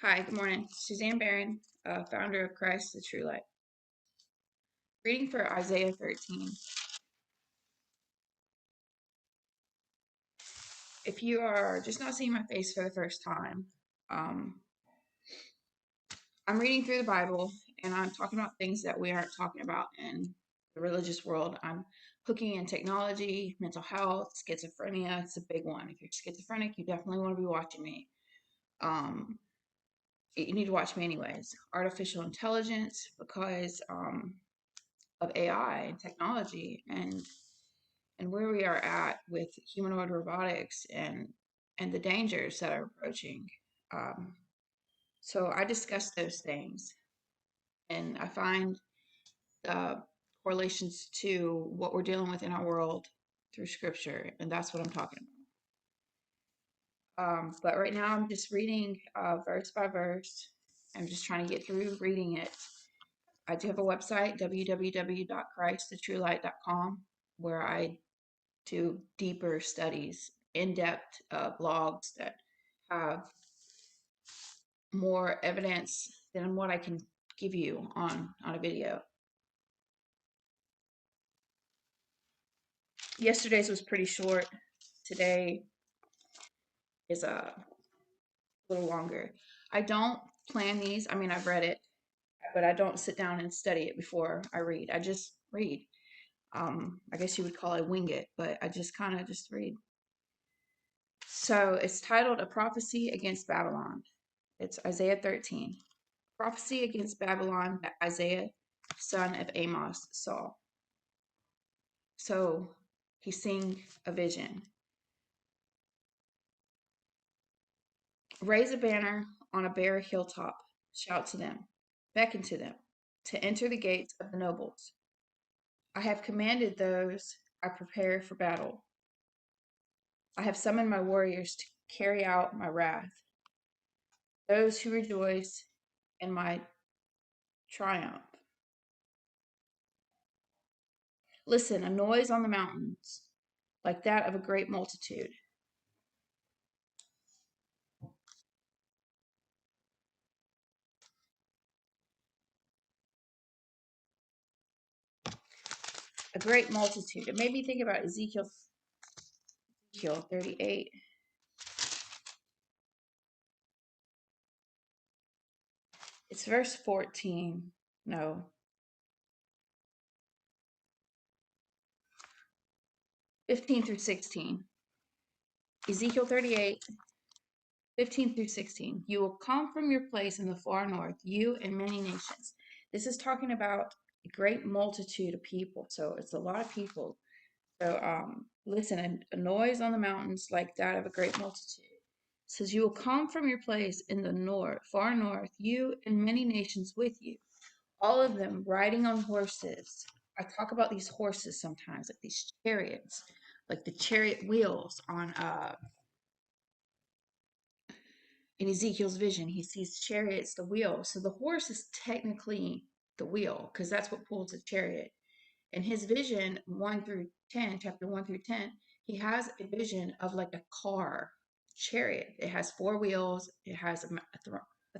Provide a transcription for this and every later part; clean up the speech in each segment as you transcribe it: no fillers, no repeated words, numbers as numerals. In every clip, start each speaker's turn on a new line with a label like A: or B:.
A: Hi, good morning. Suzanne Barron, founder of Christ, the True Light. Reading for Isaiah 13. If you are just not seeing my face for the first time, um, I'm reading through the Bible and I'm talking about things that we aren't talking about in the religious world. I'm hooking in technology, mental health, schizophrenia. It's a big one. If you're schizophrenic, you definitely want to be watching me. Um, you need to watch me anyways. Artificial intelligence, because of AI and technology and where we are at with humanoid robotics and the dangers that are approaching. Um, so I discuss those things, and I find correlations to what we're dealing with in our world through Scripture, and that's what I'm talking about. But right now, I'm just reading verse by verse. I'm just trying to get through reading it. I do have a website, www.christthetruelight.com, where I to deeper studies, in-depth blogs that have more evidence than what I can give you on a video. Yesterday's was pretty short. Today is a little longer. I don't plan these. I mean, I've read it, but I don't sit down and study it before I read. I just read. I guess you would call it wing it, but I just kind of just read. So it's titled A Prophecy Against Babylon. It's Isaiah 13. Prophecy against Babylon that Isaiah, son of Amos, saw. So he's seeing a vision. Raise a banner on a bare hilltop. Shout to them. Beckon to them to enter the gates of the nobles. I have commanded those I prepare for battle. I have summoned my warriors to carry out my wrath, those who rejoice in my triumph. Listen, a noise on the mountains, like that of a great multitude. A great multitude. It made me think about Ezekiel 38. It's verse 14. No, 15 through 16. Ezekiel 38, 15 through 16. You will come from your place in the far north, you and many nations. This is talking about a great multitude of people. So it's a lot of people. So listen, a noise on the mountains like that of a great multitude. It says, you will come from your place in the north, far north, you and many nations with you, all of them riding on horses. I talk about these horses sometimes, like these chariots, like the chariot wheels on in Ezekiel's vision. He sees chariots, the wheel. So the horse is technically the wheel, because that's what pulls the chariot. In his vision, 1 through 10, chapter 1 through 10, he has a vision of like a car chariot. It has four wheels, it has a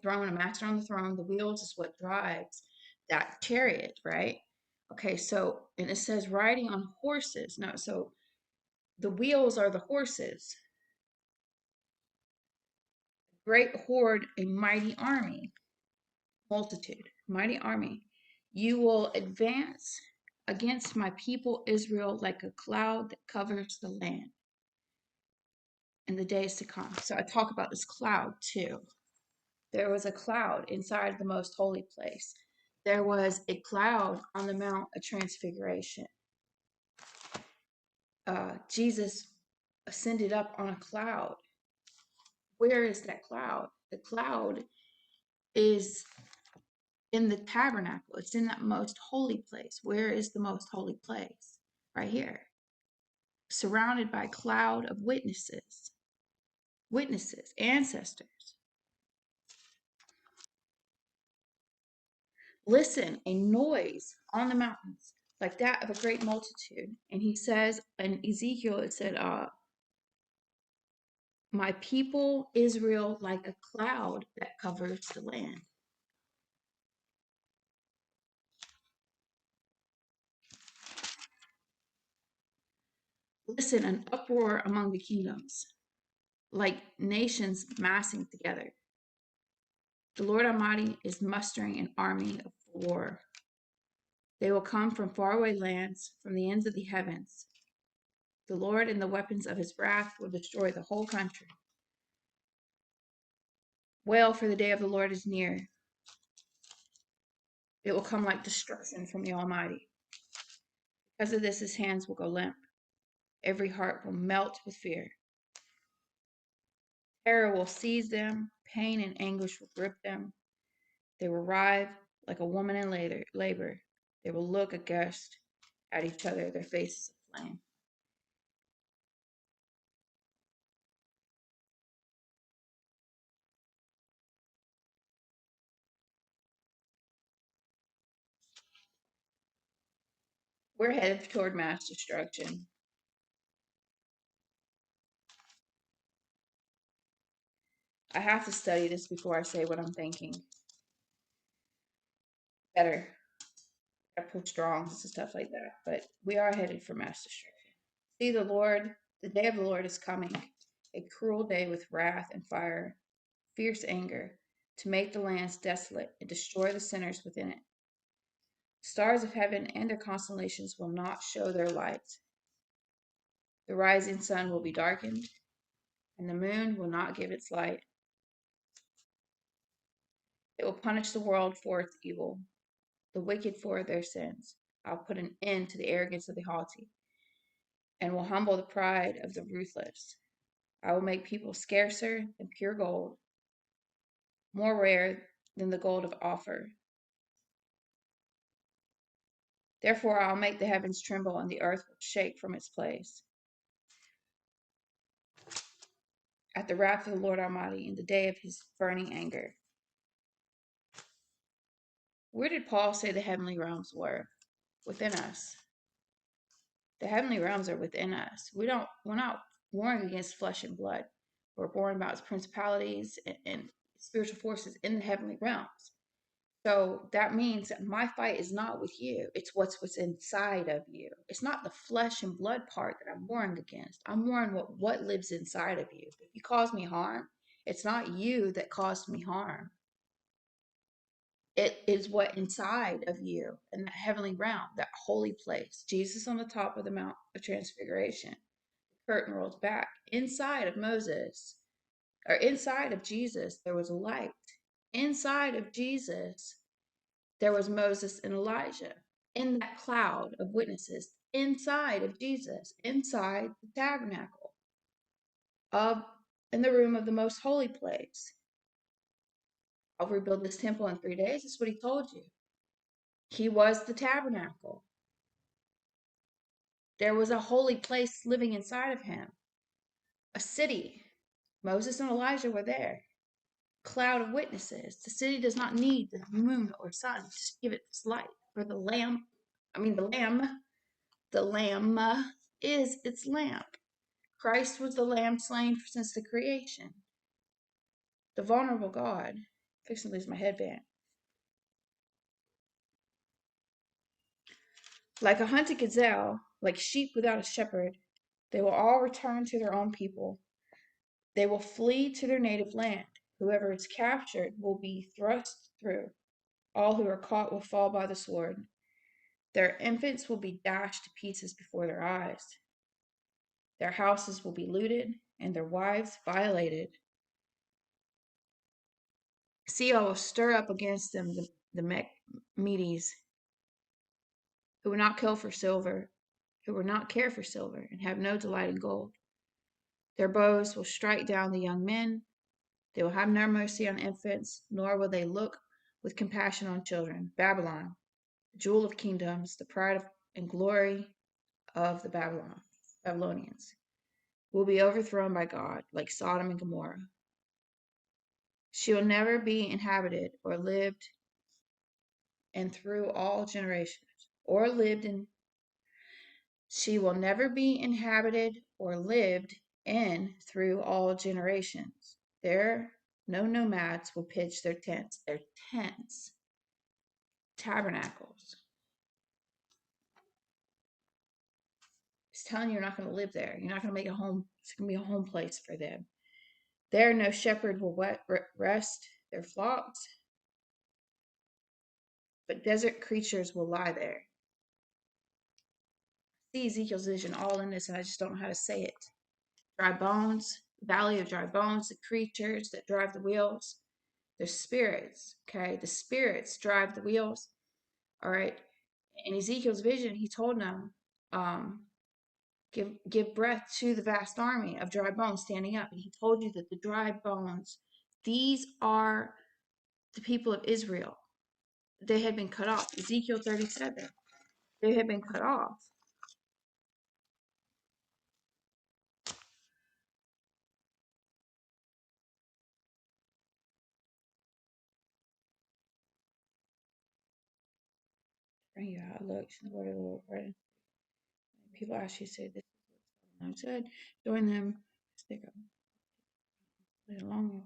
A: throne, a master on the throne. The wheels is what drives that chariot, right? Okay, so, and it says riding on horses. No, so the wheels are the horses. Great horde, a mighty army, multitude, mighty army. You will advance against my people Israel like a cloud that covers the land in the days to come. So I talk about this cloud too. There was a cloud inside the most holy place. There was a cloud on the Mount of Transfiguration. Jesus ascended up on a cloud. Where is that cloud? The cloud is in the tabernacle. It's in that most holy place. Where is the most holy place? Right here. Surrounded by a cloud of witnesses, ancestors. Listen, a noise on the mountains, like that of a great multitude. And he says in Ezekiel, it said, my people Israel like a cloud that covers the land. Listen, an uproar among the kingdoms, like nations massing together. The Lord Almighty is mustering an army of war. They will come from faraway lands, from the ends of the heavens. The Lord and the weapons of his wrath will destroy the whole country. Wail, for the day of the Lord is near. It will come like destruction from the Almighty. Because of this, his hands will go limp. Every heart will melt with fear. Terror will seize them. Pain and anguish will grip them. They will writhe like a woman in labor. They will look aghast at each other, their faces aflame. We're headed toward mass destruction. I have to study this before I say what I'm thinking. Better. I pull strongs and stuff like that. But we are headed for mass destruction. See, the day of the Lord is coming, a cruel day with wrath and fire, fierce anger, to make the lands desolate and destroy the sinners within it. The stars of heaven and their constellations will not show their light. The rising sun will be darkened, and the moon will not give its light. It will punish the world for its evil, the wicked for their sins. I'll put an end to the arrogance of the haughty, and will humble the pride of the ruthless. I will make people scarcer than pure gold, more rare than the gold of Ophir. Therefore I'll make the heavens tremble, and the earth will shake from its place. At the wrath of the Lord Almighty, in the day of his burning anger. Where did Paul say the heavenly realms were? Within us. The heavenly realms are within us. We're not warring against flesh and blood. We're warring about principalities and spiritual forces in the heavenly realms. So that means that my fight is not with you. It's what's inside of you. It's not the flesh and blood part that I'm warring against. I'm warring what lives inside of you. If you cause me harm, it's not you that caused me harm. It is what inside of you in that heavenly realm, that holy place. Jesus on the top of the Mount of Transfiguration. The curtain rolls back. Inside of Moses, or inside of Jesus, there was a light. Inside of Jesus, there was Moses and Elijah. In that cloud of witnesses, inside of Jesus, inside the tabernacle, of in the room of the most holy place. I'll rebuild this temple in 3 days. That's what he told you. He was the tabernacle. There was a holy place living inside of him, a city. Moses and Elijah were there. Cloud of witnesses. The city does not need the moon or sun to give it its light. For the lamb is its lamp. Christ was the lamb slain since the creation. The vulnerable God. Fixing to lose my headband. Like a hunted gazelle, like sheep without a shepherd, they will all return to their own people. They will flee to their native land. Whoever is captured will be thrust through. All who are caught will fall by the sword. Their infants will be dashed to pieces before their eyes. Their houses will be looted and their wives violated. See, I will stir up against them the Medes, who will not kill for silver, who will not care for silver, and have no delight in gold. Their bows will strike down the young men. They will have no mercy on infants, nor will they look with compassion on children. Babylon, the jewel of kingdoms, the pride and glory of the Babylonians, will be overthrown by God, like Sodom and Gomorrah. She will never be inhabited or lived and through all generations, or lived in. She will never be inhabited or lived in through all generations. There, no nomads will pitch their tents. Their tents, tabernacles. It's telling you you're not going to live there. You're not going to make a home. It's going to be a home place for them. There, no shepherd will rest their flocks, but desert creatures will lie there. See Ezekiel's vision all in this, and I just don't know how to say it. Dry bones, valley of dry bones, the creatures that drive the wheels, they're spirits, okay? The spirits drive the wheels, all right? In Ezekiel's vision, he told them, give breath to the vast army of dry bones standing up. And he told you that the dry bones, these are the people of Israel. They had been cut off. Ezekiel 37, they had been cut off. Bring you out looks in the word of the Lord. People actually say this is what I said. Join them. Stick up. Lead along.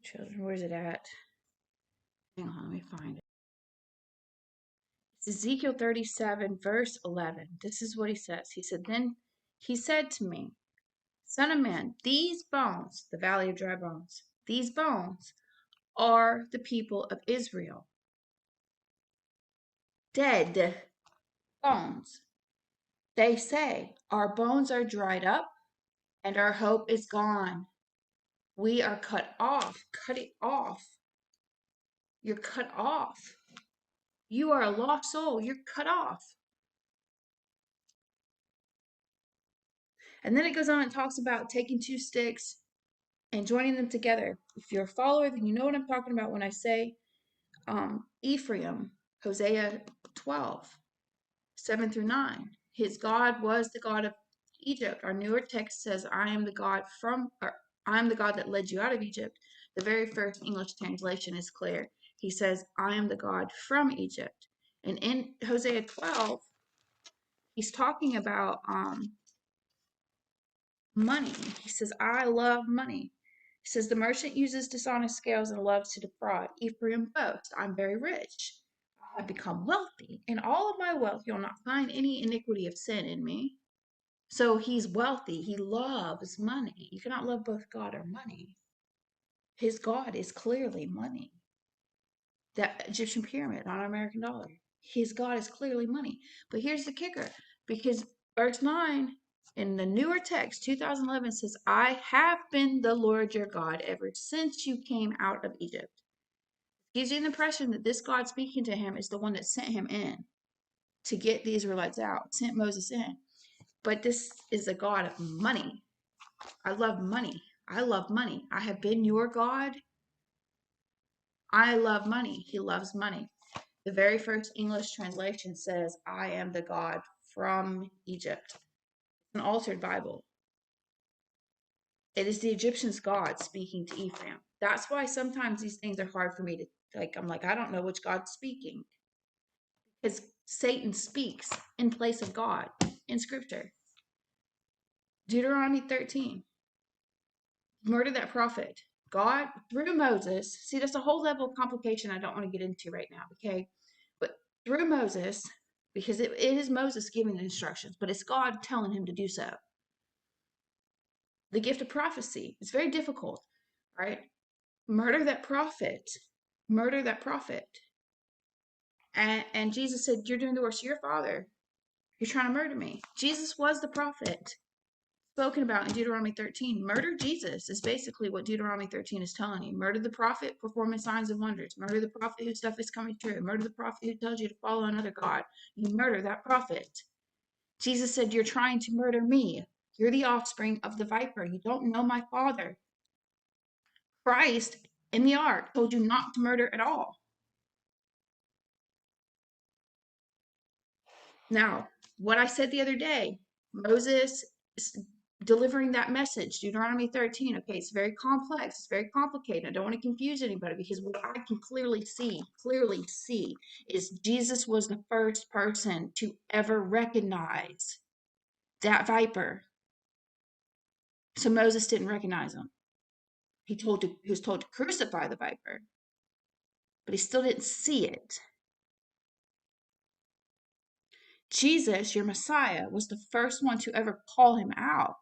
A: Children, where's it at? Hang on, let me find it. It's Ezekiel 37, verse 11. This is what he says. He said, Then he said to me, Son of man, these bones, the valley of dry bones, these bones are the people of Israel. Dead bones. They say, Our bones are dried up and our hope is gone. We are cut off. Cut it off. You're cut off. You are a lost soul. You're cut off. And then it goes on and talks about taking two sticks and joining them together. If you're a follower, then you know what I'm talking about when I say Ephraim, Hosea 12, 7 through 9. His God was the God of Egypt. Our newer text says, I am the God that led you out of Egypt. The very first English translation is clear. He says, I am the God from Egypt. And in Hosea 12, he's talking about money. He says, I love money. He says, the merchant uses dishonest scales and loves to defraud. Ephraim boasts, I'm very rich. I have become wealthy. In all of my wealth, you'll not find any iniquity of sin in me. So he's wealthy. He loves money. You cannot love both God or money. His God is clearly money. That Egyptian pyramid, not an American dollar. His God is clearly money. But here's the kicker, because verse 9 in the newer text, 2011 says, I have been the Lord your God ever since you came out of Egypt. Gives you the impression that this God speaking to him is the one that sent him in to get the Israelites out, sent Moses in. But this is a God of money. I love money. I love money. I have been your God. I love money. He loves money. The very first English translation says, I am the God from Egypt. It's an altered Bible. It is the Egyptians' God speaking to Ephraim. That's why sometimes these things are hard for me to, I'm like, I don't know which God's speaking. Because Satan speaks in place of God in Scripture. Deuteronomy 13. Murder that prophet. God, through Moses, see, that's a whole level of complication I don't want to get into right now, okay? But through Moses, because it is Moses giving the instructions, but it's God telling him to do so. The gift of prophecy. It's very difficult, right? Murder that prophet. Murder that prophet. And Jesus said, you're doing the worst of your father. You're trying to murder me. Jesus was the prophet spoken about in Deuteronomy 13. Murder Jesus is basically what Deuteronomy 13 is telling you. Murder the prophet performing signs and wonders. Murder the prophet whose stuff is coming true. Murder the prophet who tells you to follow another God. You murder that prophet. Jesus said, you're trying to murder me. You're the offspring of the viper. You don't know my Father. Christ in the ark told you not to murder at all. Now, what I said the other day, Moses delivering that message. Deuteronomy 13. Okay, it's very complex. It's very complicated. I don't want to confuse anybody, because what I can clearly see is Jesus was the first person to ever recognize that viper. So Moses didn't recognize him. He was told to crucify the viper, but he still didn't see it. Jesus, your Messiah, was the first one to ever call him out.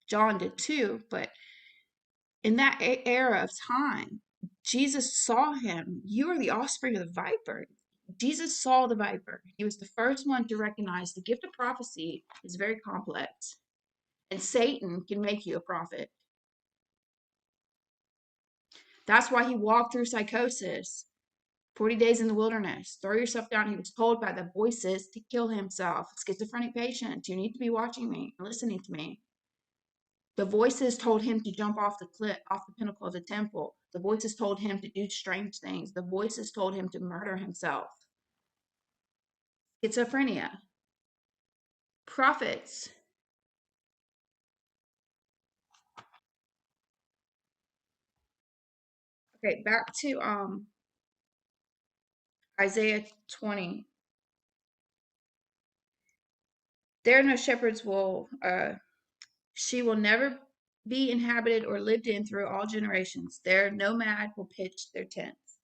A: John did too, but in that era of time, Jesus saw him. You are the offspring of the viper. Jesus saw the viper. He was the first one to recognize the gift of prophecy is very complex, and Satan can make you a prophet. That's why he walked through psychosis, 40 days in the wilderness. Throw yourself down. He was told by the voices to kill himself. Schizophrenic patients, you need to be watching me, listening to me. The voices told him to jump off the cliff, off the pinnacle of the temple. The voices told him to do strange things. The voices told him to murder himself. Schizophrenia. Prophets. Okay, back to Isaiah 20. There no shepherds will she will never be inhabited or lived in through all generations. There nomad will pitch their tents.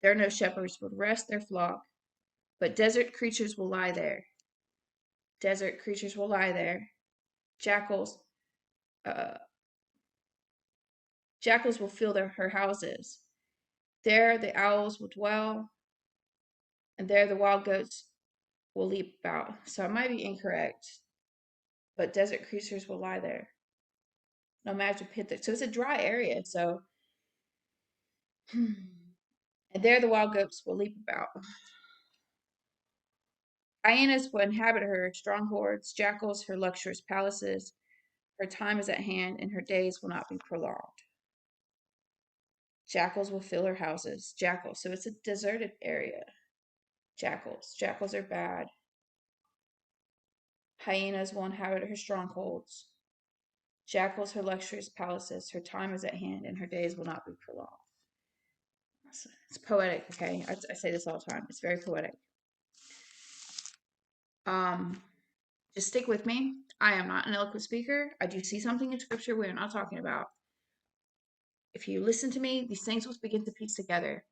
A: There no shepherds will rest their flock, but desert creatures will lie there. Desert creatures will lie there. Jackals, uh, jackals will fill her houses. There the owls will dwell, and there the wild goats will leap about. So I might be incorrect, but desert creatures will lie there. No magic pit there. So it's a dry area. So, and there the wild goats will leap about. Hyenas will inhabit her strongholds, jackals her luxurious palaces. Her time is at hand, and her days will not be prolonged. Jackals will fill her houses. Jackals. So it's a deserted area. Jackals. Jackals are bad. Hyenas will inhabit her strongholds. Jackals her luxurious palaces. Her time is at hand, and her days will not be prolonged. It's poetic, okay? I say this all the time. It's very poetic. Um, just stick with me. I am not an eloquent speaker. I do see something in scripture we are not talking about. If you listen to me, these things will begin to piece together.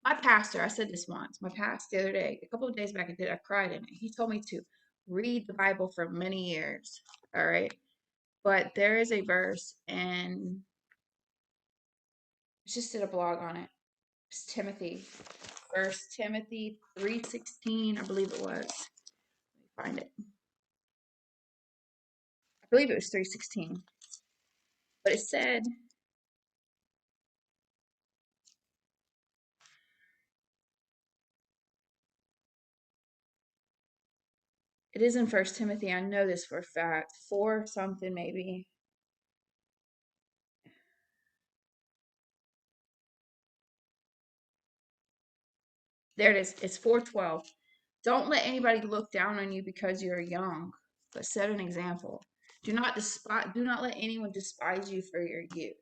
A: My pastor, I said this once, my pastor the other day, a couple of days back, I cried in it. He told me to read the Bible for many years. All right. But there is a verse, and I just did a blog on it. It's Timothy. First Timothy 3:16, I believe it was. Let me find it. I believe it was 3:16. But it said, it is in First Timothy. I know this for a fact. 4 something maybe. There it is. It's 4:12. Don't let anybody look down on you because you're young, but set an example. Do not let anyone despise you for your youth.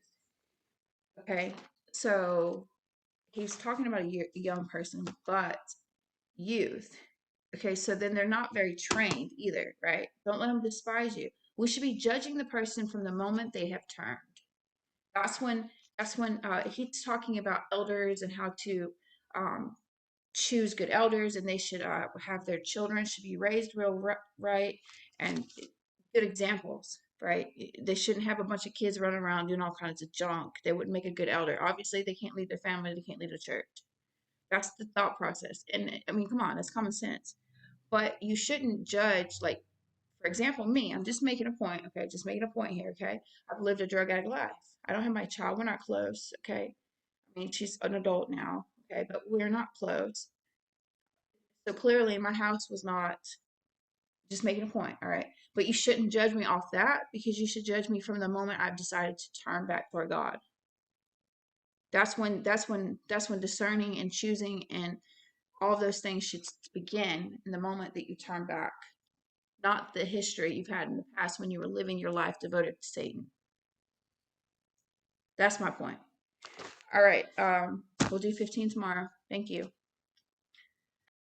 A: Okay? So he's talking about a young person, but youth. Okay, so then they're not very trained either, right? Don't let them despise you. We should be judging the person from the moment they have turned. That's when he's talking about elders and how to um, choose good elders, and they should have their children should be raised right, and good examples, right? They shouldn't have a bunch of kids running around doing all kinds of junk. They wouldn't make a good elder. Obviously, they can't lead their family. They can't lead a church. That's the thought process. And I mean, come on, that's common sense. But you shouldn't judge, like, for example, me. I'm just making a point, okay? Just making a point here, okay? I've lived a drug addict life. I don't have my child. We're not close, okay? I mean, she's an adult now, okay? But we're not close. So clearly, my house was not, just making a point, all right? But you shouldn't judge me off that, because you should judge me from the moment I've decided to turn back toward God. That's when discerning and choosing and all of those things should begin in the moment that you turn back, not the history you've had in the past when you were living your life devoted to Satan. That's my point. All right. We'll do 15 tomorrow. Thank you.